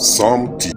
Psalm TV.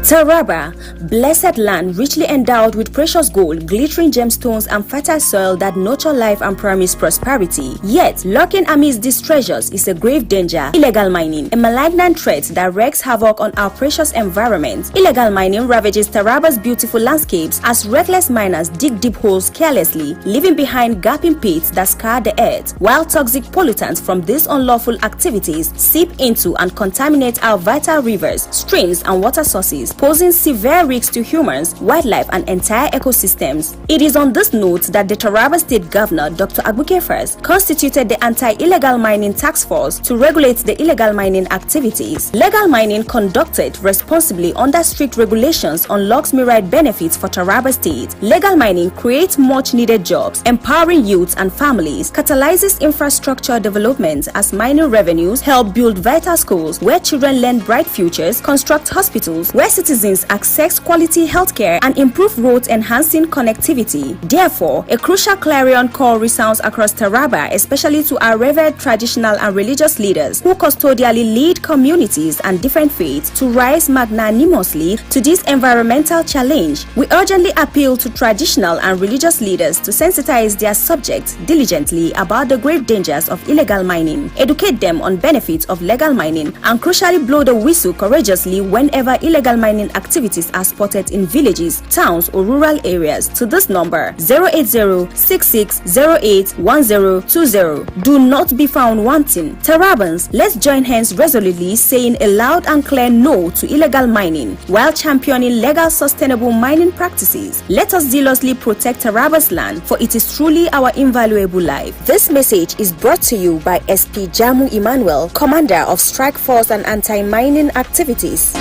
Taraba, blessed land richly endowed with precious gold, glittering gemstones and fertile soil that nurture life and promise prosperity. Yet, lurking amidst these treasures is a grave danger: illegal mining, a malignant threat that wreaks havoc on our precious environment. Illegal mining ravages Taraba's beautiful landscapes as reckless miners dig deep holes carelessly, leaving behind gaping pits that scar the earth, while toxic pollutants from these unlawful activities seep into and contaminate our vital rivers, streams and water sources, posing severe risks to humans, wildlife and entire ecosystems. It is on this note that the Taraba State Governor, Dr. Abuke First, constituted the Anti-Illegal Mining Task Force to regulate the illegal mining activities. Legal mining conducted responsibly under strict regulations unlocks myriad benefits for Taraba State. Legal mining creates much needed jobs, empowering youths and families, catalyzes infrastructure development as mining revenues help build vital schools where children learn bright futures, construct hospitals where citizens access quality healthcare, and improve roads, enhancing connectivity. Therefore, a crucial clarion call resounds across Taraba, especially to our revered traditional and religious leaders who custodially lead communities and different faiths to rise magnanimously to this environmental challenge. We urgently appeal to traditional and religious leaders to sensitize their subjects diligently about the grave dangers of illegal mining, educate them on benefits of legal mining, and crucially blow the whistle courageously whenever illegal mining activities are spotted in villages, towns or rural areas to this number 080-6608-1020. Do not be found wanting. Tarabans, let's join hands resolutely saying a loud and clear no to illegal mining while championing legal sustainable mining practices. Let us zealously protect Taraba's land, for it is truly our invaluable life. This message is brought to you by SP Jamu Emmanuel, Commander of Strike Force and Anti-Mining Activities.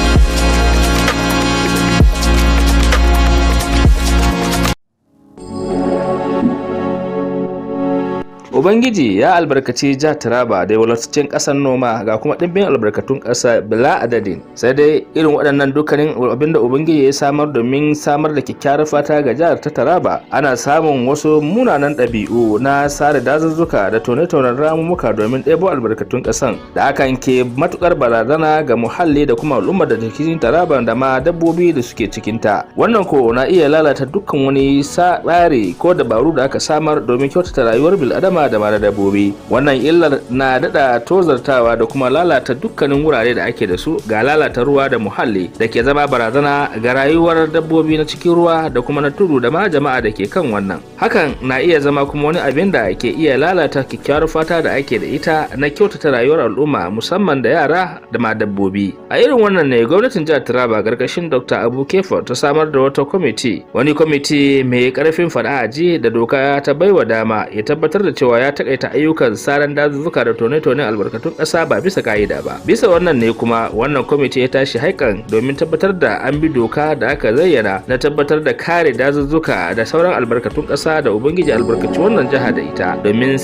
Ubangiji ya albarkaci jihar Taraba da walwalaccen ƙasar noma ga kuma ɗimbin albarkatun ƙasa bila adadin. Sai dai irin waɗannan dukkanin abinda Ubangiji ya samar domin samar da kyakkyawar fata ga jihar ta Taraba, ana samun wasu munanan ɗabi'u na sare dazuzzuka da tone-tonen ramumuka domin ɗebo albarkatun ƙasan da hakan ke matukar barazana ga muhalli da kuma al'ummar da cikin Taraba da ma dabbobi da suke cikinta. Wannan ko na iya lalata dukkan wani tsari ko dabaru da aka samar domin kyautata rayuwar bil'adama da mara dabbobi. Wannan illar na dada tozartawa da kuma lalata dukkanin wurare da ake da su, ga lalata ruwa da muhalli da ke zama barazana ga rayuwar dabbobi na cikin ruwa da kuma na tudu da ma jama'a da ke kan wannan. Hakan na iya zama kuma wani abin da ke iya lalata kyakkyawar fata da ake da ita na kyautata rayuwar al'umma musamman da yara da ma dabbobi. A irin wannan ne gwamnatin jihar Taraba gargashin Dr. Abu Kefa ta samar da wata wani kwamiti mai karfin fada aji da doka ta baiwa dama ya tabbatar da cewa ya takaita ayyukan saran dazuzzuka da tone-tone albarkatun ƙasa ba bisa ka'ida ba. Bisa wannan ne kuma wannan kwamiti ya tashi haikan domin tabbatar da an bi doka da aka zayyana na tabbatar da kare dazuzzuka da sauran albarkatun ƙasa da ubangiji albarkaci wannan jiha da ita, domin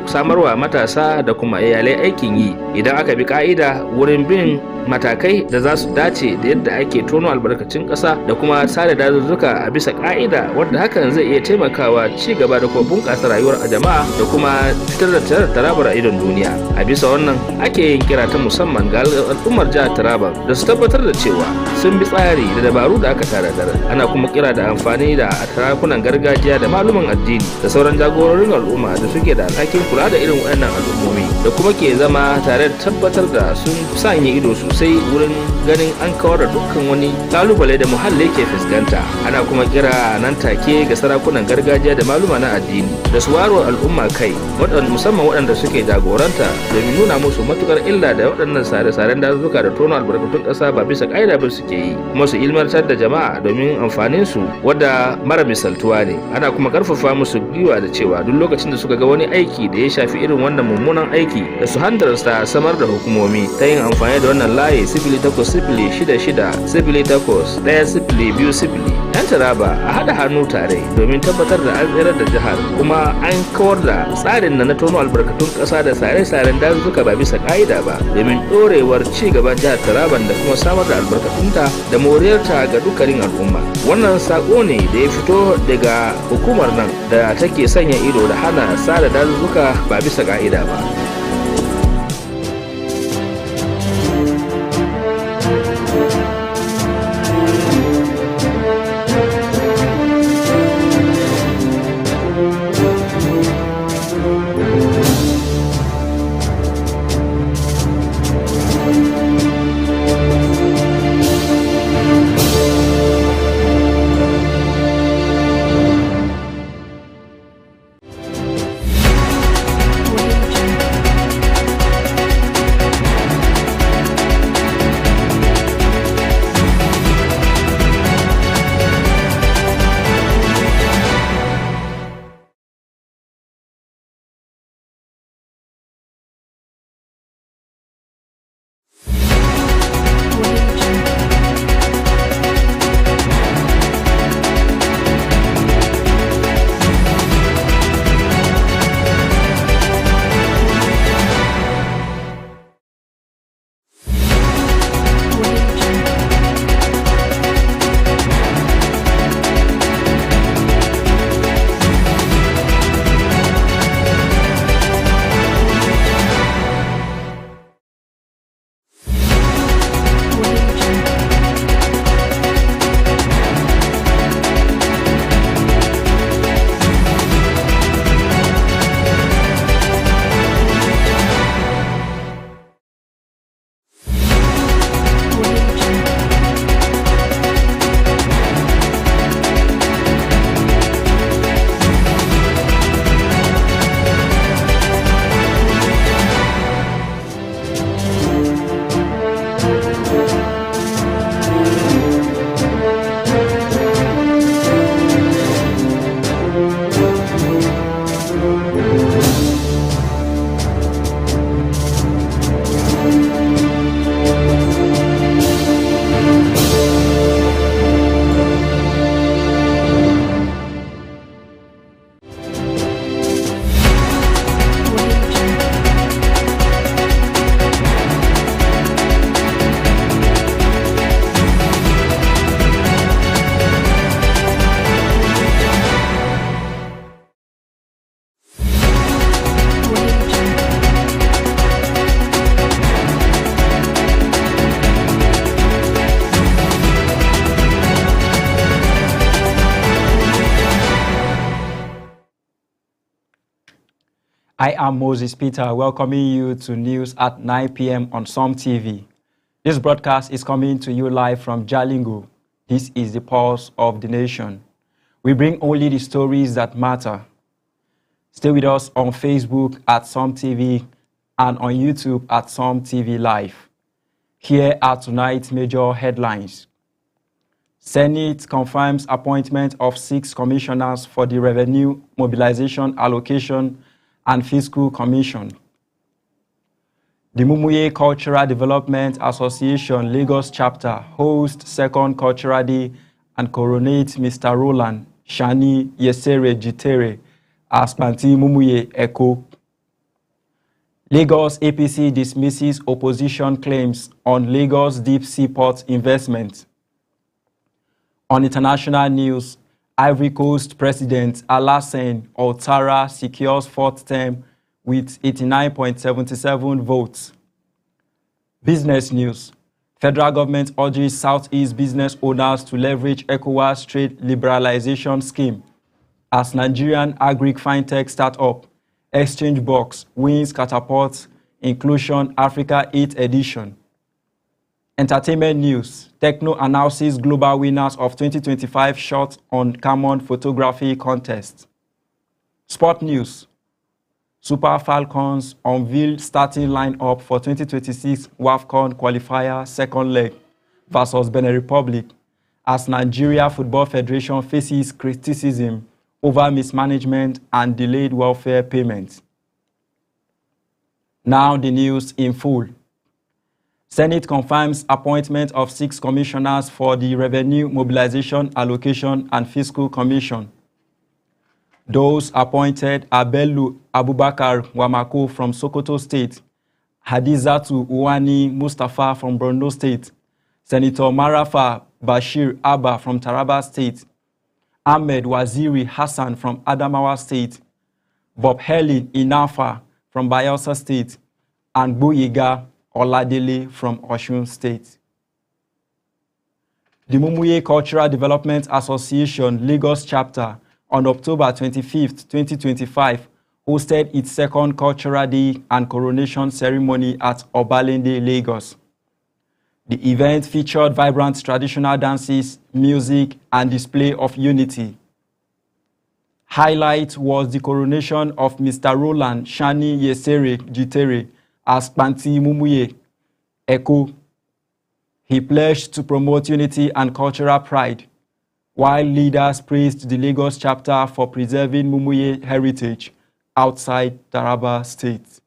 samarwa matasa da kuma iyalai aikin yi idan aka bi ka'ida wurin bin matakai da za su dace da yadda ake tono albarkacin ƙasa da kuma sare dazuzzuka a bisa ka'ida, wanda hakan zai iya taimakawa ci gaba da kuma bunƙasa rayuwar jama'a da kuma fitar da Tarabar a idon duniya. A bisa wannan ake yin kira ta musamman ga al'ummar jihar Taraba da su tabbatar da cewa sun bi tsari da dabaru da aka tanadar. Ana kuma kira da amfani da sarakunan gargajiya da maluman addini da sauran jagororin al'umma da suke da alhakin kula da irin waɗannan al'ummomi da kuma ke zama tare da tabbatar da sun sanya ido sosai wurin ganin an kawar da dukkan wani kalubale da muhalli ke fuskanta. Ana kuma kira nan take ga sarakunan gargajiya da maluma na addini da su waro al'umma kai, musamman waɗanda suke jagoranta, domin nuna musu matukar illa da waɗannan sare-saren dazuzzuka da tono albarkatun ƙasa ba bisa ƙa'ida ba suke yi, kuma su ilmantar da jama'a domin amfanin su wadda mara misaltuwa ne. Ana kuma ƙarfafa musu gwiwa da cewa duk lokacin da suka ga wani aiki da ya shafi irin wannan mummunan aiki da su handarsta samar da hukumomi ta yin amfani da wannan layi 080066181020. 'Yan Taraba a haɗa hannu tare domin tabbatar da an tsirar da jihar kuma an kawar da tsarin na tono albarkatun ƙasa da sare-saren dazuzzuka ba bisa ƙa'ida ba, domin ɗorewar ci gaban jihar Taraban da kuma samar da albarkatunta da moriyarta ga dukkanin al'umma. Wannan sako ne da ya fito daga hukumar nan da take sanya ido da hana sare dazuzzuka ba bisa ƙa'ida ba. I am Moses Peter, welcoming you to news at 9 p.m. on Som TV. This broadcast is coming to you live from Jalingo. This is the pulse of the nation. We bring only the stories that matter. Stay with us on Facebook at Som TV and on YouTube at Som TV Live. Here are tonight's major headlines. Senate confirms appointment of 6 commissioners for the Revenue, Mobilization, Allocation, and Fiscal Commission. The Mumuye Cultural Development Association Lagos Chapter hosts second Cultural Day and coronates Mr. Roland Shani Yesere Jitere as Panti Mumuye Eko. Lagos APC dismisses opposition claims on Lagos deep sea port investment. On international news, Ivory Coast President Alassane Ouattara secures 4th term with 89.77 votes. Business news. Federal government urges Southeast business owners to leverage ECOWAS trade liberalization scheme as Nigerian agri-fintech startup Exchangebox wins Catapult Inclusion Africa 8th edition. Entertainment news. Techno announces global winners of 2025 Shot on Camon Photography Contest. Sport news. Super Falcons unveiled starting lineup for 2026 WAFCON qualifier second leg versus Benin Republic as Nigeria Football Federation faces criticism over mismanagement and delayed welfare payments. Now the news in full. Senate confirms appointment of 6 commissioners for the Revenue, Mobilization, Allocation, and Fiscal Commission. Those appointed are Bello Abubakar Wamako from Sokoto State, Hadizatu Uwani Mustafa from Borno State, Senator Marafa Bashir Abba from Taraba State, Ahmed Waziri Hassan from Adamawa State, Bob Helen Inafa from Bayelsa State, and Boyega Oladele from Osun State. The Mumuye Cultural Development Association Lagos Chapter on October 25, 2025, hosted its second Cultural Day and coronation ceremony at Obalende, Lagos. The event featured vibrant traditional dances, music, and display of unity. Highlight was the coronation of Mr. Roland Shani Yesere Jitere as Panti Mumuye Eko. He pledged to promote unity and cultural pride, while leaders praised the Lagos chapter for preserving Mumuye heritage outside Taraba State.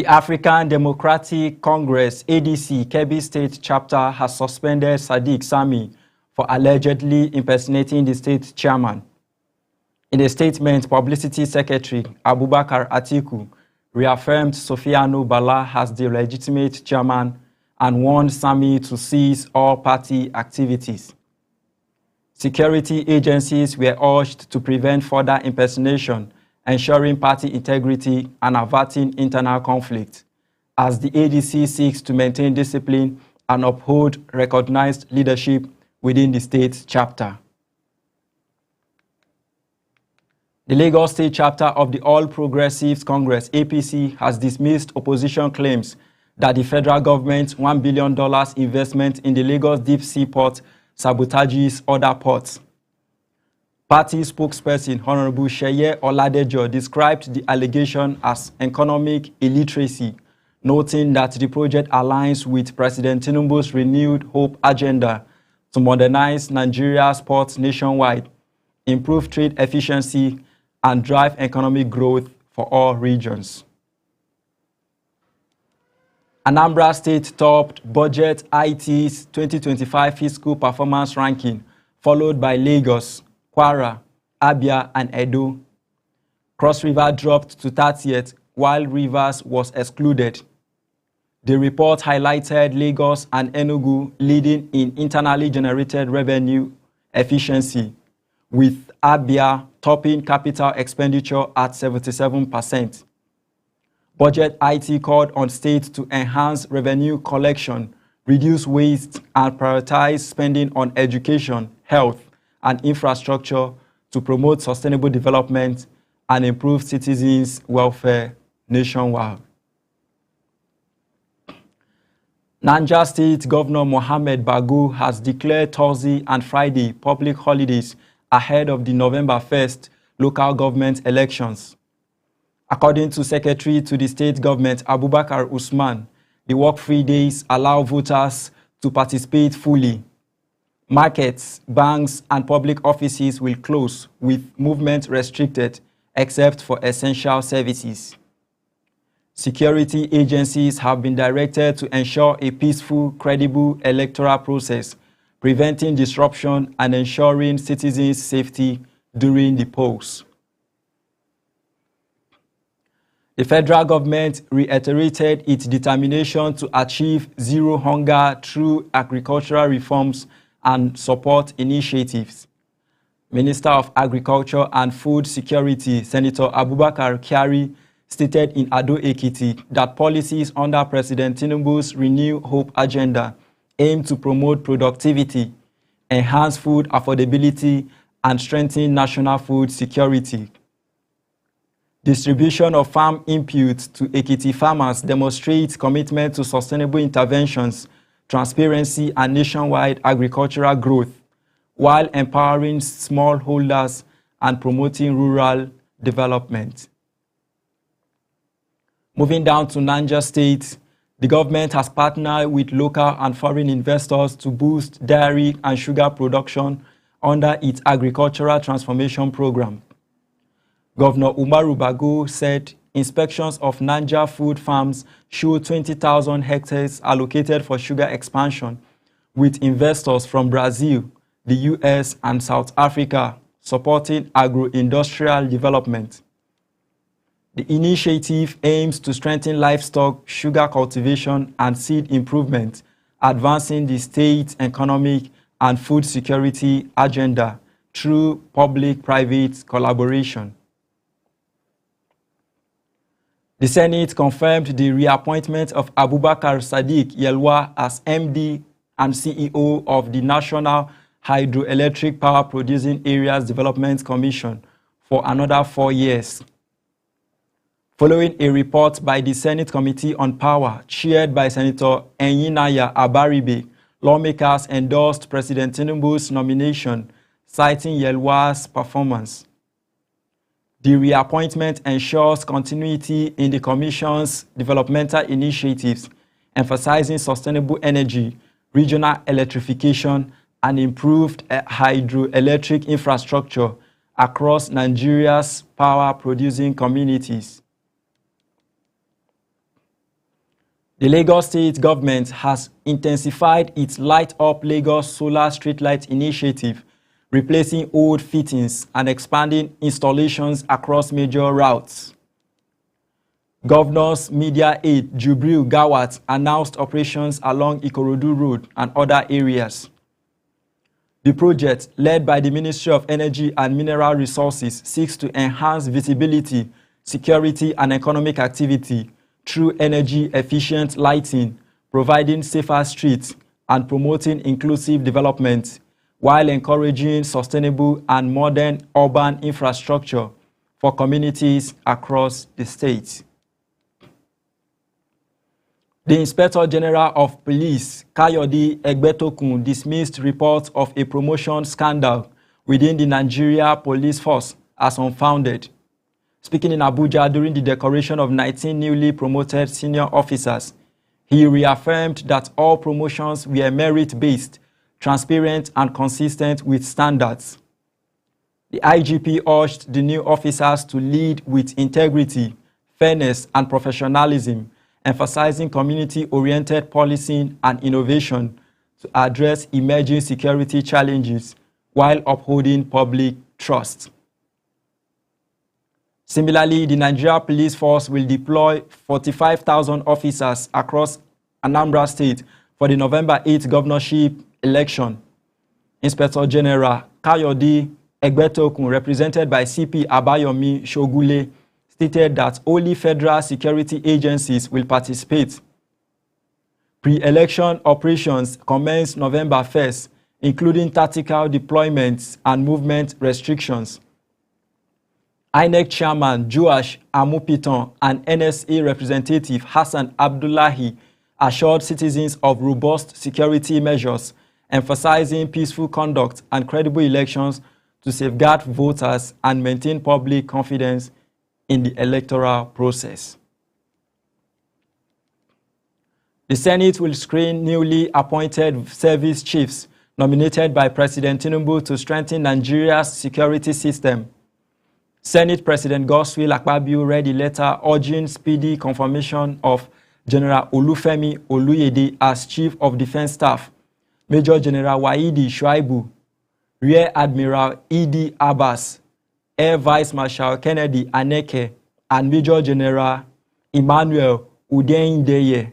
The African Democratic Congress ADC Kebbi State chapter has suspended Sadiq Sami for allegedly impersonating the state chairman. In a statement, Publicity Secretary Abubakar Atiku reaffirmed Sofiyanu Bala as the legitimate chairman and warned Sami to cease all party activities. Security agencies were urged to prevent further impersonation, ensuring party integrity and averting internal conflict, as the ADC seeks to maintain discipline and uphold recognized leadership within the state chapter. The Lagos State chapter of the All Progressives Congress, APC, has dismissed opposition claims that the federal government's $1 billion investment in the Lagos Deep Sea Port sabotages other ports. Party spokesperson Honorable Sheye Oladejo described the allegation as economic illiteracy, noting that the project aligns with President Tinubu's renewed hope agenda to modernize Nigeria's ports nationwide, improve trade efficiency, and drive economic growth for all regions. Anambra State topped Budget IT's 2025 fiscal performance ranking, followed by Lagos, Kwara, Abia, and Edo. Cross River dropped to 30th, while Rivers was excluded. The report highlighted Lagos and Enugu leading in internally generated revenue efficiency, with Abia topping capital expenditure at 77%. Budget IT called on states to enhance revenue collection, reduce waste, and prioritize spending on education, health, and infrastructure to promote sustainable development and improve citizens' welfare nationwide. Niger State Governor Mohammed Bago has declared Thursday and Friday public holidays ahead of the November 1st local government elections. According to Secretary to the State Government Abubakar Usman, the work-free days allow voters to participate fully. Markets, banks, and public offices will close, with movement restricted except for essential services. Security agencies have been directed to ensure a peaceful, credible electoral process, preventing disruption and ensuring citizens' safety during the polls. The federal government reiterated its determination to achieve zero hunger through agricultural reforms and support initiatives. Minister of Agriculture and Food Security, Senator Abubakar Kyari, stated in Ado-Ekiti that policies under President Tinubu's Renew Hope agenda aim to promote productivity, enhance food affordability, and strengthen national food security. Distribution of farm inputs to Ekiti farmers demonstrates commitment to sustainable interventions, transparency, and nationwide agricultural growth, while empowering smallholders and promoting rural development. Moving down to Niger State, the government has partnered with local and foreign investors to boost dairy and sugar production under its agricultural transformation program. Governor Umaru Bago said inspections of Niger food farms show 20,000 hectares allocated for sugar expansion, with investors from Brazil, the US, and South Africa supporting agro-industrial development. The initiative aims to strengthen livestock, sugar cultivation, and seed improvement, advancing the state's economic and food security agenda through public-private collaboration. The Senate confirmed the reappointment of Abubakar Sadiq Yelwa as MD and CEO of the National Hydroelectric Power Producing Areas Development Commission for another 4 years. Following a report by the Senate Committee on Power, chaired by Senator Enyinaya Abaribe, lawmakers endorsed President Tinubu's nomination, citing Yelwa's performance. The reappointment ensures continuity in the Commission's developmental initiatives, emphasizing sustainable energy, regional electrification, and improved hydroelectric infrastructure across Nigeria's power-producing communities. The Lagos State government has intensified its Light Up Lagos solar streetlight initiative, replacing old fittings and expanding installations across major routes. Governor's media aide Jubril Gawat announced operations along Ikorodu Road and other areas. The project, led by the Ministry of Energy and Mineral Resources, seeks to enhance visibility, security, and economic activity through energy-efficient lighting, providing safer streets, and promoting inclusive development, while encouraging sustainable and modern urban infrastructure for communities across the state. The Inspector General of Police, Kayode Egbetokun, dismissed reports of a promotion scandal within the Nigeria Police Force as unfounded. Speaking in Abuja during the decoration of 19 newly promoted senior officers, he reaffirmed that all promotions were merit-based, transparent, and consistent with standards. The IGP urged the new officers to lead with integrity, fairness, and professionalism, emphasizing community-oriented policing and innovation to address emerging security challenges while upholding public trust. Similarly, the Nigeria Police Force will deploy 45,000 officers across Anambra State for the November 8 governorship election. Inspector General Kayode Egbetokun, represented by CP Abayomi Shogule, stated that only federal security agencies will participate. Pre-election operations commence November 1st, including tactical deployments and movement restrictions. INEC Chairman Joash Amupitan and NSA representative Hassan Abdullahi assured citizens of robust security measures, emphasizing peaceful conduct and credible elections to safeguard voters and maintain public confidence in the electoral process. The Senate will screen newly appointed service chiefs nominated by President Tinubu to strengthen Nigeria's security system. Senate President Godswill Akpabio read a letter urging speedy confirmation of General Olufemi Oluyede as Chief of Defense Staff, Major General Waidi Shuaibu, Rear Admiral Idi Abbas, Air Vice Marshal Kennedy Aneke, and Major General Emmanuel Udeyindeye.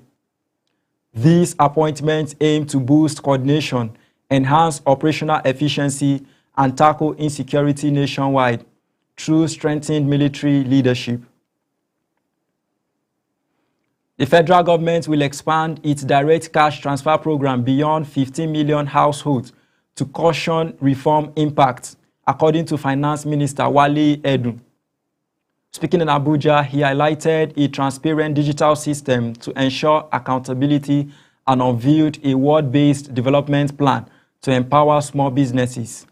These appointments aim to boost coordination, enhance operational efficiency, and tackle insecurity nationwide through strengthened military leadership. The federal government will expand its direct cash transfer program beyond 15 million households to cushion reform impacts, according to Finance Minister Wale Edun. Speaking in Abuja, he highlighted a transparent digital system to ensure accountability and unveiled a world-based development plan to empower small businesses.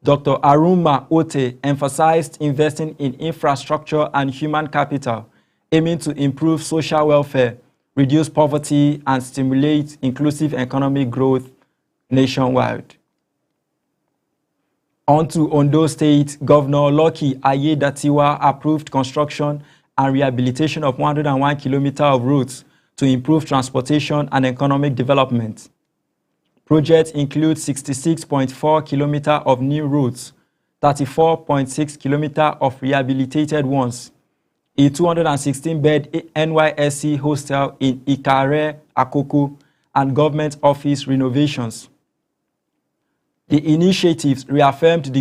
Dr. Aruma Ote emphasized investing in infrastructure and human capital, aiming to improve social welfare, reduce poverty, and stimulate inclusive economic growth nationwide. On to Ondo State, Governor Lucky Aiyedatiwa approved construction and rehabilitation of 101 kilometers of roads to improve transportation and economic development. Project includes 66.4 kilometers of new roads, 34.6 kilometers of rehabilitated ones, a 216-bed NYSC hostel in Ikare, Akoko, and government office renovations. The initiatives reaffirmed the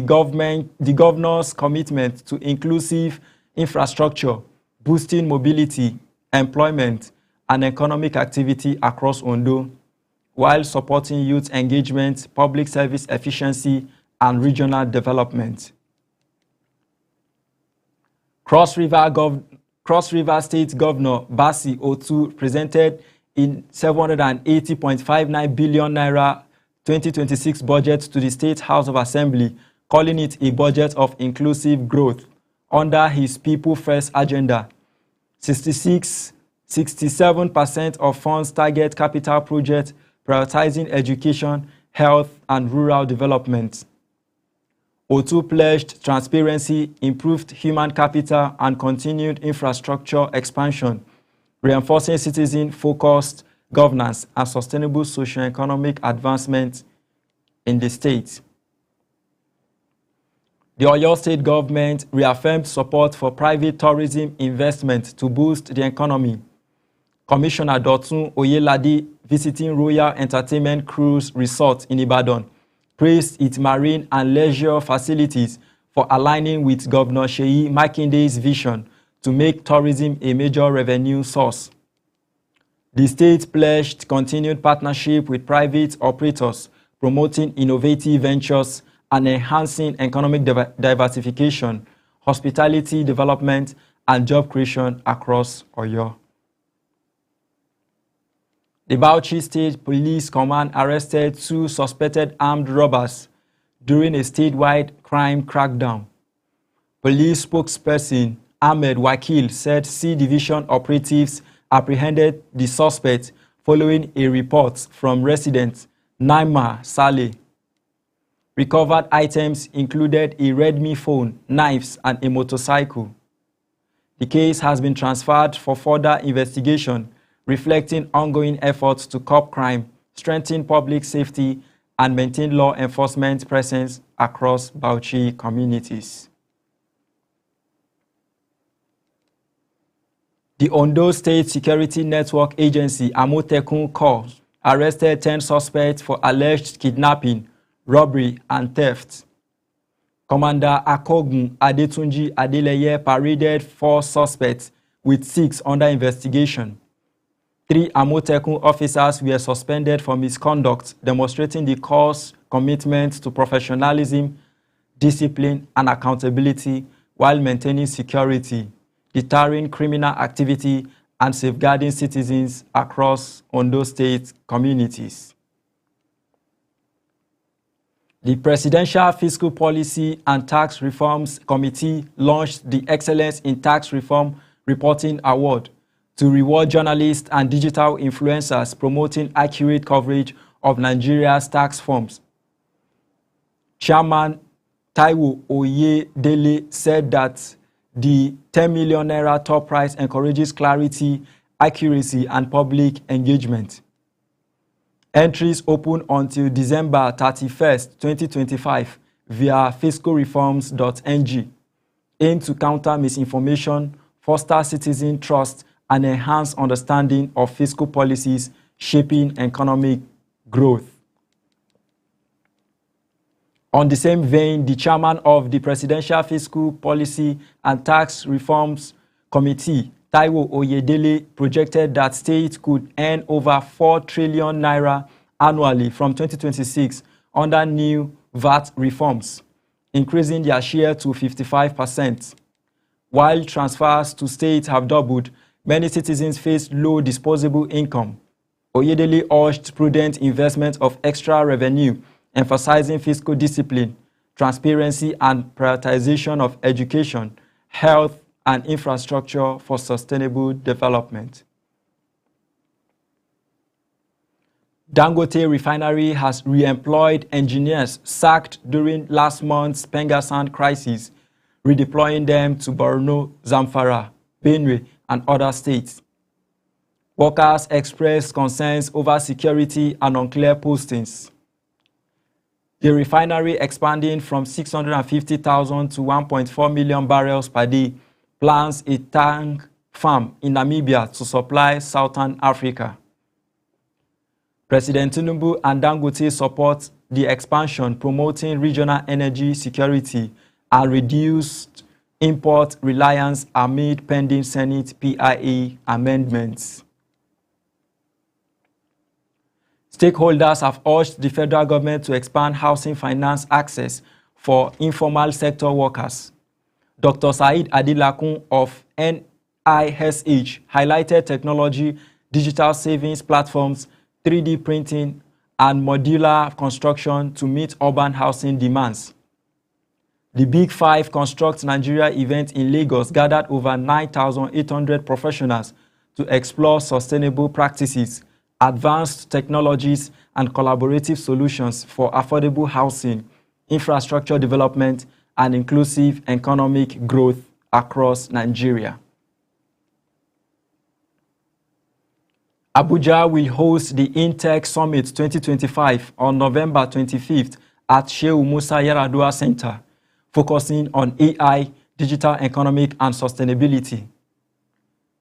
governor's commitment to inclusive infrastructure, boosting mobility, employment, and economic activity across Ondo, while supporting youth engagement, public service efficiency, and regional development. Cross River State Governor Basi Otu presented in 780.59 billion naira 2026 budget to the State House of Assembly, calling it a budget of inclusive growth under his People First agenda. 67% of funds target capital projects prioritizing education, health, and rural development. Otu pledged transparency, improved human capital, and continued infrastructure expansion, reinforcing citizen-focused governance and sustainable socio-economic advancement in the state. The Oyo State government reaffirmed support for private tourism investment to boost the economy. Commissioner Dotun Oyelade, visiting Royal Entertainment Cruise Resort in Ibadan, praised its marine and leisure facilities for aligning with Governor Seyi Makinde's vision to make tourism a major revenue source. The state pledged continued partnership with private operators, promoting innovative ventures and enhancing economic diversification, hospitality development, and job creation across Oyo. The Bauchi State Police Command arrested 2 suspected armed robbers during a statewide crime crackdown. Police spokesperson Ahmed Wakil said C Division operatives apprehended the suspect following a report from resident Naima Saleh. Recovered items included a Redmi phone, knives, and a motorcycle. The case has been transferred for further investigation, reflecting ongoing efforts to curb crime, strengthen public safety, and maintain law enforcement presence across Bauchi communities. The Ondo State Security Network Agency, Amotekun Corps, arrested 10 suspects for alleged kidnapping, robbery, and theft. Commander Akogun Adetunji Adeleye paraded 4 suspects, with 6 under investigation. 3 Amotekun officers were suspended for misconduct, demonstrating the Corps' commitment to professionalism, discipline, and accountability while maintaining security, deterring criminal activity, and safeguarding citizens across Ondo State communities. The Presidential Fiscal Policy and Tax Reforms Committee launched the Excellence in Tax Reform Reporting Award to reward journalists and digital influencers promoting accurate coverage of Nigeria's tax forms. Chairman Taiwo Oyedele said that the 10 million naira top prize encourages clarity, accuracy, and public engagement. Entries open until December 31st, 2025 via fiscalreforms.ng. Aim to counter misinformation, foster citizen trust, and enhance understanding of fiscal policies shaping economic growth. On the same vein, the chairman of the Presidential Fiscal Policy and Tax Reforms Committee, Taiwo Oyedele, projected that states could earn over 4 trillion naira annually from 2026 under new VAT reforms, increasing their share to 55%. While transfers to states have doubled, many citizens face low disposable income. Oyedele urged prudent investment of extra revenue, emphasizing fiscal discipline, transparency, and prioritization of education, health, and infrastructure for sustainable development. Dangote Refinery has re-employed engineers sacked during last month's Pengasand crisis, redeploying them to Borno, Zamfara, Benue, and other states. Workers expressed concerns over security and unclear postings. The refinery, expanding from 650,000 to 1.4 million barrels per day, plans a tank farm in Namibia to supply Southern Africa. President Tinubu and Dangote support the expansion, promoting regional energy security and reduced import reliance amid pending Senate PIA amendments. Stakeholders have urged the federal government to expand housing finance access for informal sector workers. Dr. Said Adilakun of NISH highlighted technology, digital savings platforms, 3D printing, and modular construction to meet urban housing demands. The Big Five Construct Nigeria event in Lagos gathered over 9,800 professionals to explore sustainable practices, advanced technologies, and collaborative solutions for affordable housing, infrastructure development, and inclusive economic growth across Nigeria. Abuja will host the InTech Summit 2025 on November 25th at Shehu Musa Yaradua Center, focusing on AI, digital economic, and sustainability.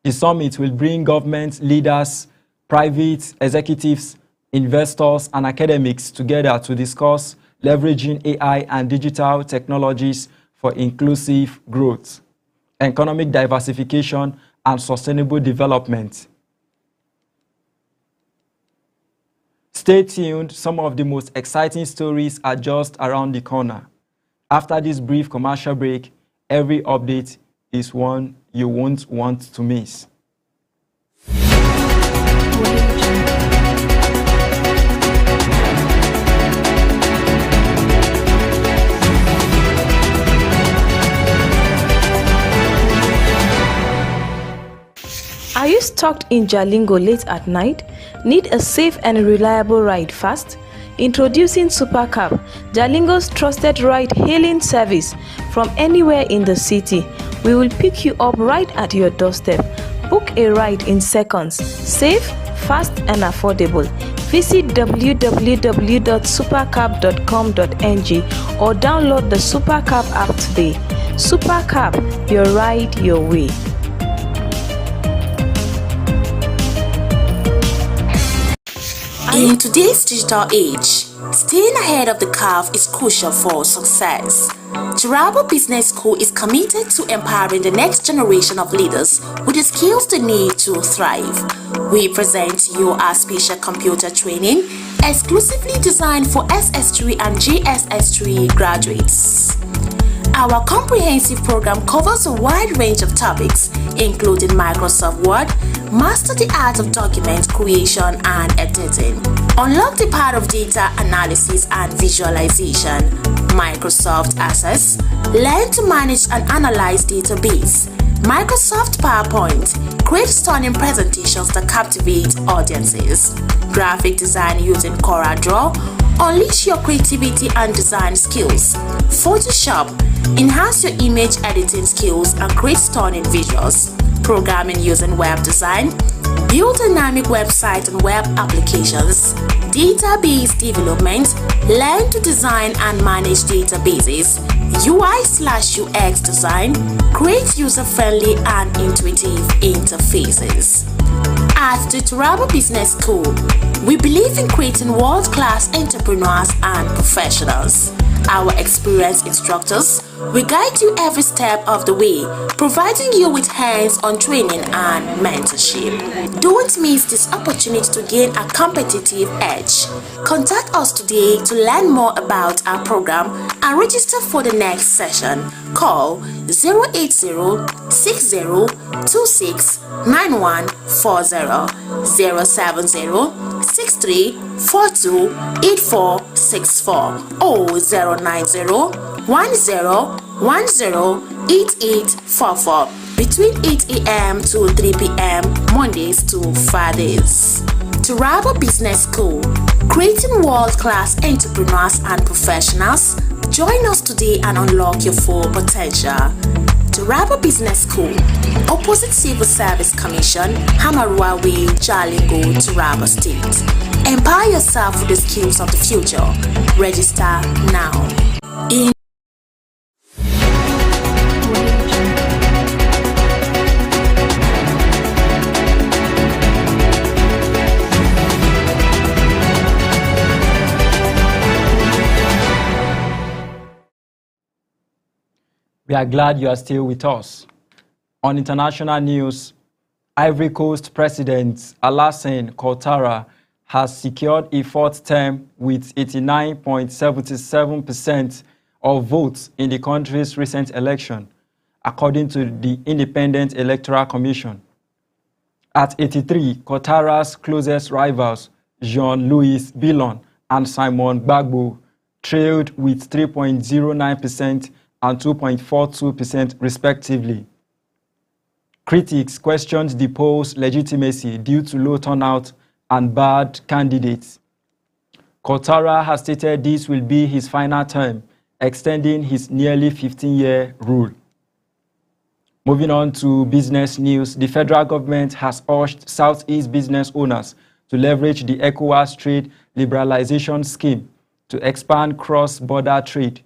The summit will bring government leaders, private executives, investors, and academics together to discuss leveraging AI and digital technologies for inclusive growth, economic diversification, and sustainable development. Stay tuned, some of the most exciting stories are just around the corner. After this brief commercial break, every update is one you won't want to miss. Are you stuck in Jalingo late at night? Need a safe and reliable ride fast? Introducing Supercab, Jalingo's trusted ride-hailing service from anywhere in the city. We will pick you up right at your doorstep. Book a ride in seconds, safe, fast and affordable. Visit www.supercab.com.ng or download the Supercab app today. Supercab, your ride, your way. In today's digital age, staying ahead of the curve is crucial for success. Turabo Business School is committed to empowering the next generation of leaders with the skills they need to thrive. We present you our special computer training exclusively designed for SS3 and JSS3 graduates. Our comprehensive program covers a wide range of topics, including Microsoft Word, master the art of document creation and editing, unlock the power of data analysis and visualization, Microsoft Access, learn to manage and analyze database, Microsoft PowerPoint, create stunning presentations that captivate audiences, graphic design using CorelDRAW, unleash your creativity and design skills, Photoshop, enhance your image editing skills and create stunning visuals, programming using web design, build dynamic website and web applications, database development, learn to design and manage databases, UI/UX design, create user-friendly and intuitive interfaces. At the Turabo Business School, we believe in creating world-class entrepreneurs and professionals. Our experienced instructors will guide you every step of the way, providing you with hands-on training and mentorship. Don't miss this opportunity to gain a competitive edge. Contact us today to learn more about our program and register for the next session. Call 080-6026-9140, 070-6342-8464 or 090-1010-8844 between 8 a.m. to 3 p.m. Mondays to Fridays. Turabo Business School, creating world-class entrepreneurs and professionals. Join us today and unlock your full potential. Turabo Business School, opposite Civil Service Commission, Hamarua Way, Jalingo, Turabo State. Empower yourself with the skills of the future. Register now. We are glad you are still with us. On international news, Ivory Coast President Alassane Ouattara has secured a fourth term with 89.77% of votes in the country's recent election, according to the Independent Electoral Commission. At 83, Ouattara's closest rivals, Jean-Louis Billon and Simon Gbagbo, trailed with 3.09% and 2.42% respectively. Critics questioned the poll's legitimacy due to low turnout and bad candidates. Ouattara has stated this will be his final term, extending his nearly 15-year rule. Moving on to business news, the federal government has urged Southeast business owners to leverage the ECOWAS trade liberalization scheme to expand cross-border trade.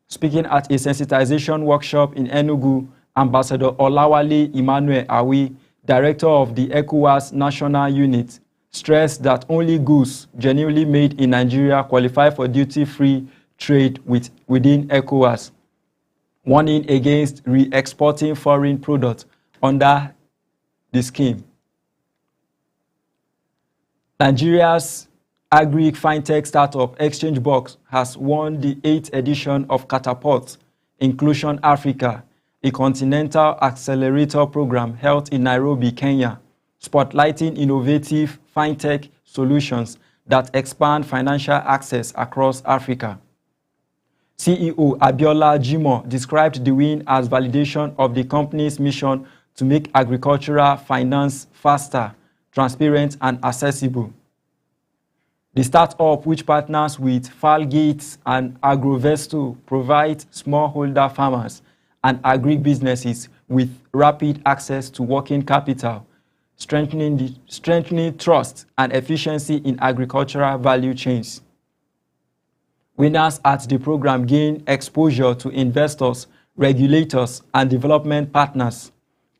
Speaking at a sensitization workshop in Enugu, Ambassador Olawale Emmanuel Awi, director of the ECOWAS National Unit, stressed that only goods genuinely made in Nigeria qualify for duty-free trade within ECOWAS, warning against re-exporting foreign products under the scheme. Nigeria's agri-fintech startup Exchangebox has won the 8th edition of Catapult Inclusion Africa, a continental accelerator program held in Nairobi, Kenya, spotlighting innovative fintech solutions that expand financial access across Africa. CEO Abiola Jimoh described the win as validation of the company's mission to make agricultural finance faster, transparent, and accessible. The startup, which partners with Falgate and Agrovesto, provides smallholder farmers and agri-businesses with rapid access to working capital, strengthening trust and efficiency in agricultural value chains. Winners at the program gain exposure to investors, regulators, and development partners.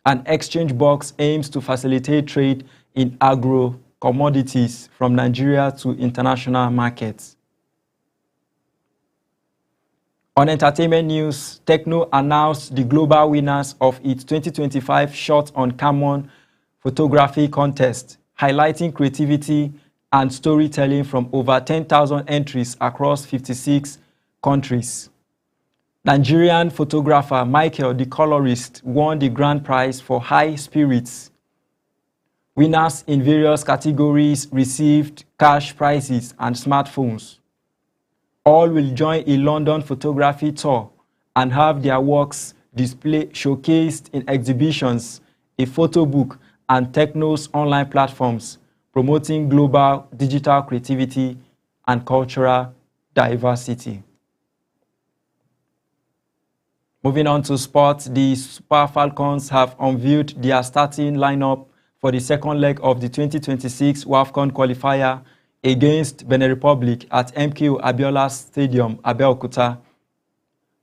And Exchangebox aims to facilitate trade in agro-commodities from Nigeria to international markets. On entertainment news, Tecno announced the global winners of its 2025 Shot on Camon photography contest, highlighting creativity and storytelling from over 10,000 entries across 56 countries. Nigerian photographer Michael, the colorist, won the grand prize for High Spirits. Winners in various categories received cash prizes and smartphones. All will join a London photography tour and have their works showcased in exhibitions, a photo book, and Tecno's online platforms, promoting global digital creativity and cultural diversity. Moving on to sports, the Super Falcons have unveiled their starting lineup for the second leg of the 2026 WAFCON qualifier against Benin Republic at MKO Abiola Stadium, Abeokuta.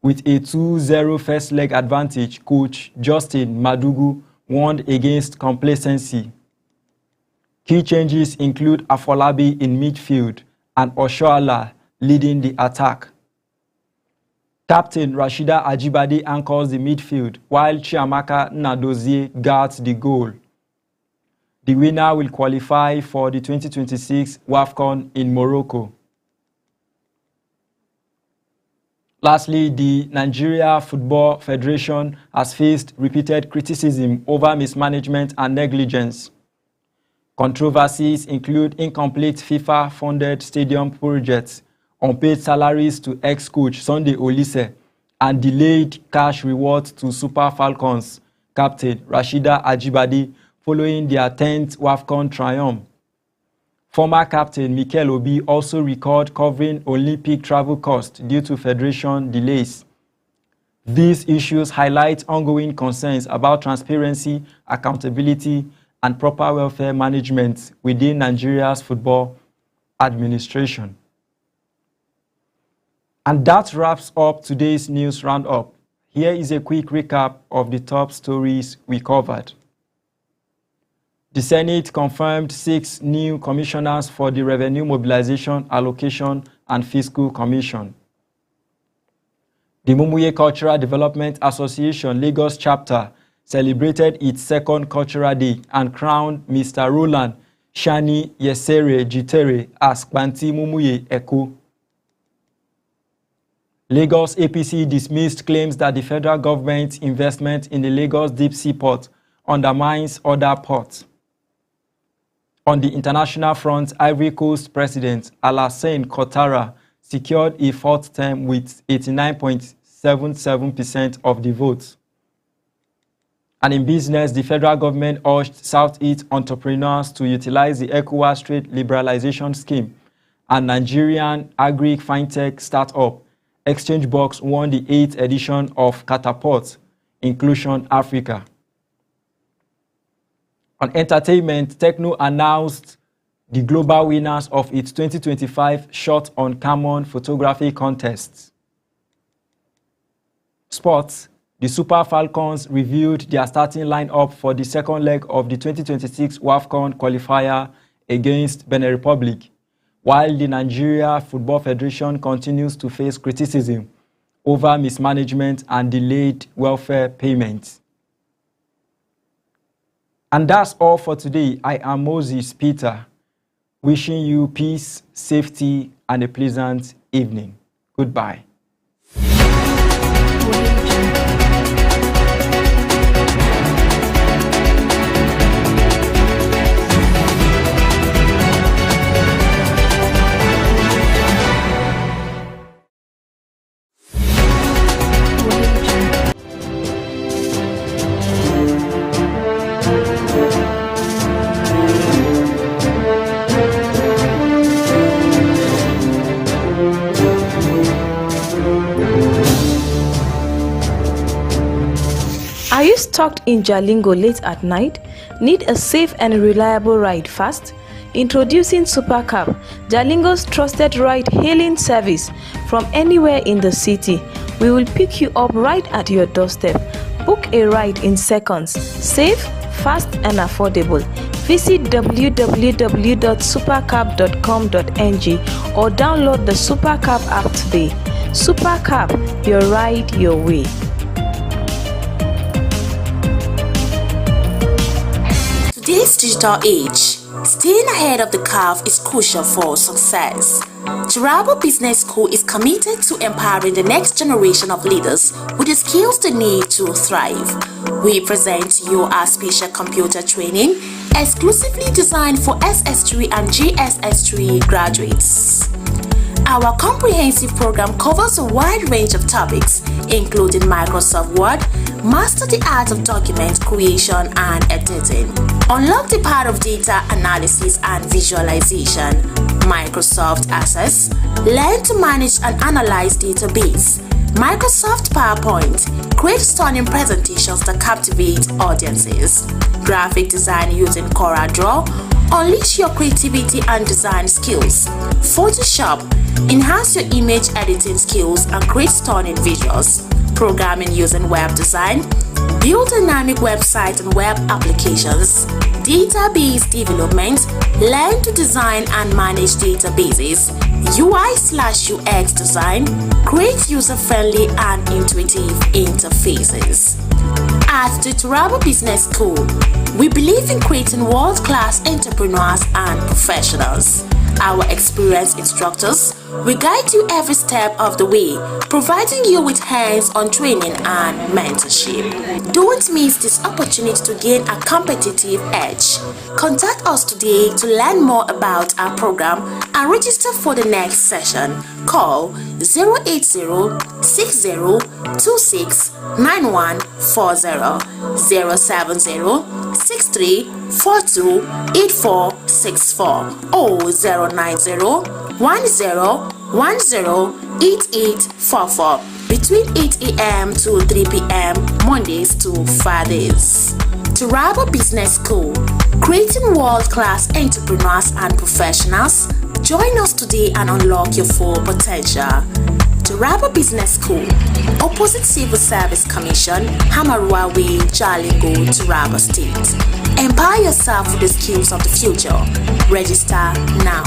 With a 2-0 first leg advantage, coach Justin Madugu won against complacency. Key changes include Afolabi in midfield and Oshoala leading the attack. Captain Rashida Ajibade anchors the midfield, while Chiamaka Nnadozie guards the goal. The winner will qualify for the 2026 WAFCON in Morocco. Lastly, the Nigeria Football Federation has faced repeated criticism over mismanagement and negligence. Controversies include incomplete FIFA-funded stadium projects, unpaid salaries to ex-coach Sunday Olise, and delayed cash rewards to Super Falcons captain Rashida Ajibade following their 10th WAFCON triumph. Former captain Mikel Obi also recalled covering Olympic travel costs due to federation delays. These issues highlight ongoing concerns about transparency, accountability, and proper welfare management within Nigeria's football administration. And that wraps up today's news roundup. Here is a quick recap of the top stories we covered. The Senate confirmed 6 new commissioners for the Revenue Mobilization, Allocation, and Fiscal Commission. The Mumuye Cultural Development Association Lagos chapter celebrated its second Cultural Day and crowned Mr. Roland Shani Yesere Jitere as Kpanti Mumuye Eko. Lagos APC dismissed claims that the federal government's investment in the Lagos Deep Sea Port undermines other ports. On the international front, Ivory Coast President Alassane Ouattara secured a 4th term with 89.77% of the votes. And in business, the federal government urged Southeast entrepreneurs to utilize the ECOWAS trade liberalization scheme, and Nigerian agri-fintech startup Exchangebox won the 8th edition of Catapult Inclusion Africa. On entertainment, Tecno announced the global winners of its 2025 Shot on Camon photography contest. Sports, the Super Falcons revealed their starting lineup for the second leg of the 2026 WAFCON qualifier against Benin Republic, while the Nigeria Football Federation continues to face criticism over mismanagement and delayed welfare payments. And that's all for today. I am Moses Peter, wishing you peace, safety, and a pleasant evening. Goodbye. Are you stuck in Jalingo late at night? Need a safe and reliable ride fast? Introducing Supercab, Jalingo's trusted ride-hailing service from anywhere in the city. We will pick you up right at your doorstep. Book a ride in seconds. Safe, fast and affordable. Visit www.supercab.com.ng or download the Supercab app today. Supercab, your ride, your way. Today's digital age, staying ahead of the curve is crucial for success. Turabo Business School is committed to empowering the next generation of leaders with the skills they need to thrive. We present to you our special computer training exclusively designed for SS3 and GSS3 graduates. Our comprehensive program covers a wide range of topics, including Microsoft Word, master the art of document creation and editing, unlock the power of data analysis and visualization, Microsoft Access, learn to manage and analyze database, Microsoft PowerPoint, create stunning presentations that captivate audiences, graphic design using CorelDRAW, unleash your creativity and design skills, Photoshop, enhance your image editing skills and create stunning visuals, programming using web design, build dynamic websites and web applications, database development, learn to design and manage databases, UI/UX design, create user-friendly and intuitive interfaces. At the Turabo Business School, we believe in creating world-class entrepreneurs and professionals. Our experienced instructors will guide you every step of the way, providing you with hands-on training and mentorship. Don't miss this opportunity to gain a competitive edge. Contact us today to learn more about our program and register for the next session. Call 080-6026-9140, 070-6342-8464 or 090-1010-8844 between 8 a.m. to 3 p.m. Mondays to Fridays. Turabo Business School, creating world-class entrepreneurs and professionals. Join us today and unlock your full potential. Turabo Business School, opposite Civil Service Commission, Hamarua Way, Jalingo, Turabo State. Empower yourself with the skills of the future. Register now.